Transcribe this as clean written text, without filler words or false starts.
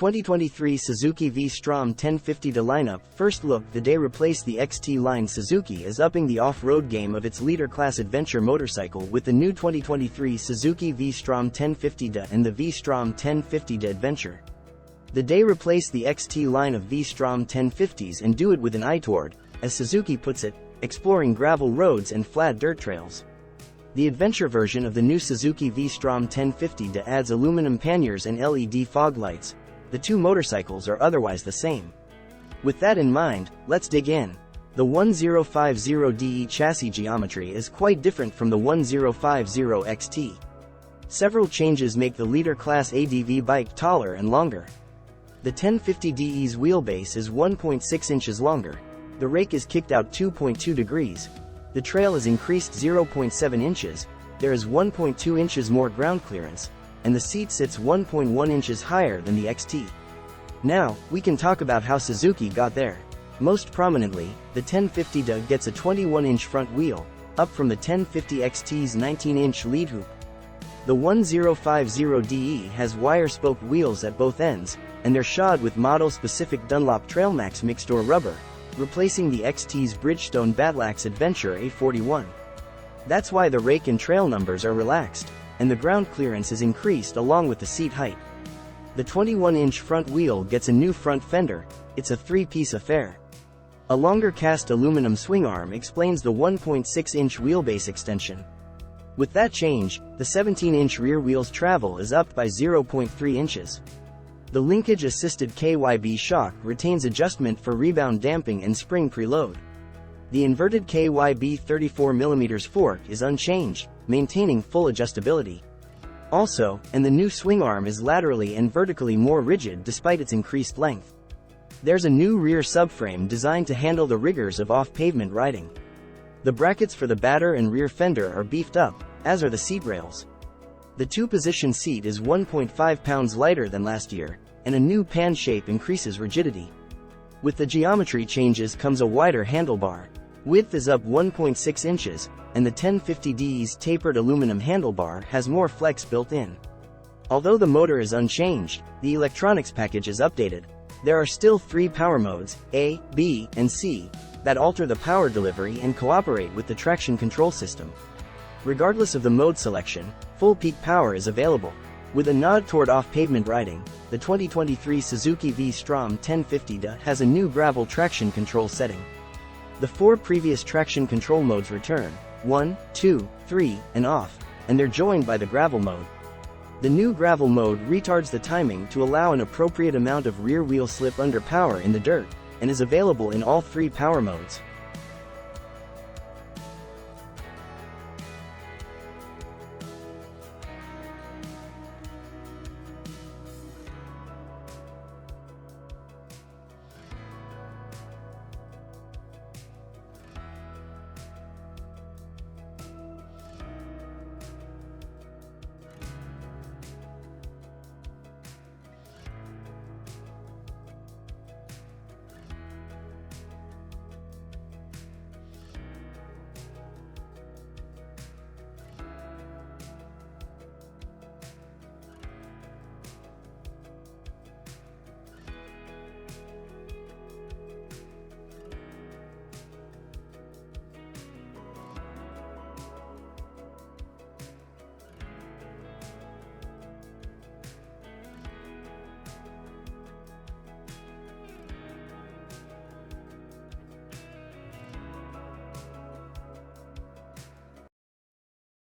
2023 Suzuki V Strom 1050 lineup. First look, the day replaced the XT line. Suzuki is upping the off-road game of its leader-class adventure motorcycle with the new 2023 Suzuki V Strom 1050 and the V Strom 1050 Adventure. The day replaced the XT line of V Strom 1050s and do it with an eye toward, as Suzuki puts it, exploring gravel roads and flat dirt trails. The adventure version of the new Suzuki V Strom 1050 adds aluminum panniers and LED fog lights. The two motorcycles are otherwise the same. With that in mind, let's dig in. The 1050DE chassis geometry is quite different from the 1050 XT. Several changes make the leader-class ADV bike taller and longer. The 1050DE's wheelbase is 1.6 inches longer. The rake is kicked out 2.2 degrees. The trail is increased 0.7 inches. There is 1.2 inches more ground clearance, and the seat sits 1.1 inches higher than the XT. Now, we can talk about how Suzuki got there. Most prominently, the 1050 gets a 21-inch front wheel, up from the 1050 XT's 19-inch lead hoop. The 1050DE has wire-spoke wheels at both ends, and they're shod with model-specific Dunlop Trailmax mixed-ore rubber, replacing the XT's Bridgestone Batlax Adventure A41. That's why the rake and trail numbers are relaxed, and the ground clearance is increased along with the seat height. The 21-inch front wheel gets a new front fender. It's a three-piece affair. A longer cast aluminum swing arm explains the 1.6-inch wheelbase extension. With that change, the 17-inch rear wheel's travel is upped by 0.3 inches. The linkage-assisted KYB shock retains adjustment for rebound damping and spring preload. The inverted KYB 34mm fork is unchanged, maintaining full adjustability. Also, and the new swing arm is laterally and vertically more rigid despite its increased length. There's a new rear subframe designed to handle the rigors of off-pavement riding. The brackets for the batter and rear fender are beefed up, as are the seat rails. The two-position seat is 1.5 pounds lighter than last year, and a new pan shape increases rigidity. With the geometry changes comes a wider handlebar. Width is up 1.6 inches, and the 1050DE's tapered aluminum handlebar has more flex built in. Although the motor is unchanged, the electronics package is updated. There are still 3 power modes, A, B, and C, that alter the power delivery and cooperate with the traction control system. Regardless of the mode selection, full peak power is available. With a nod toward off-pavement riding, the 2023 Suzuki V Strom 1050 has a new gravel traction control setting. The 4 previous traction control modes return, 1, 2, 3, and off, and they're joined by the gravel mode. The new gravel mode retards the timing to allow an appropriate amount of rear wheel slip under power in the dirt, and is available in all 3 power modes.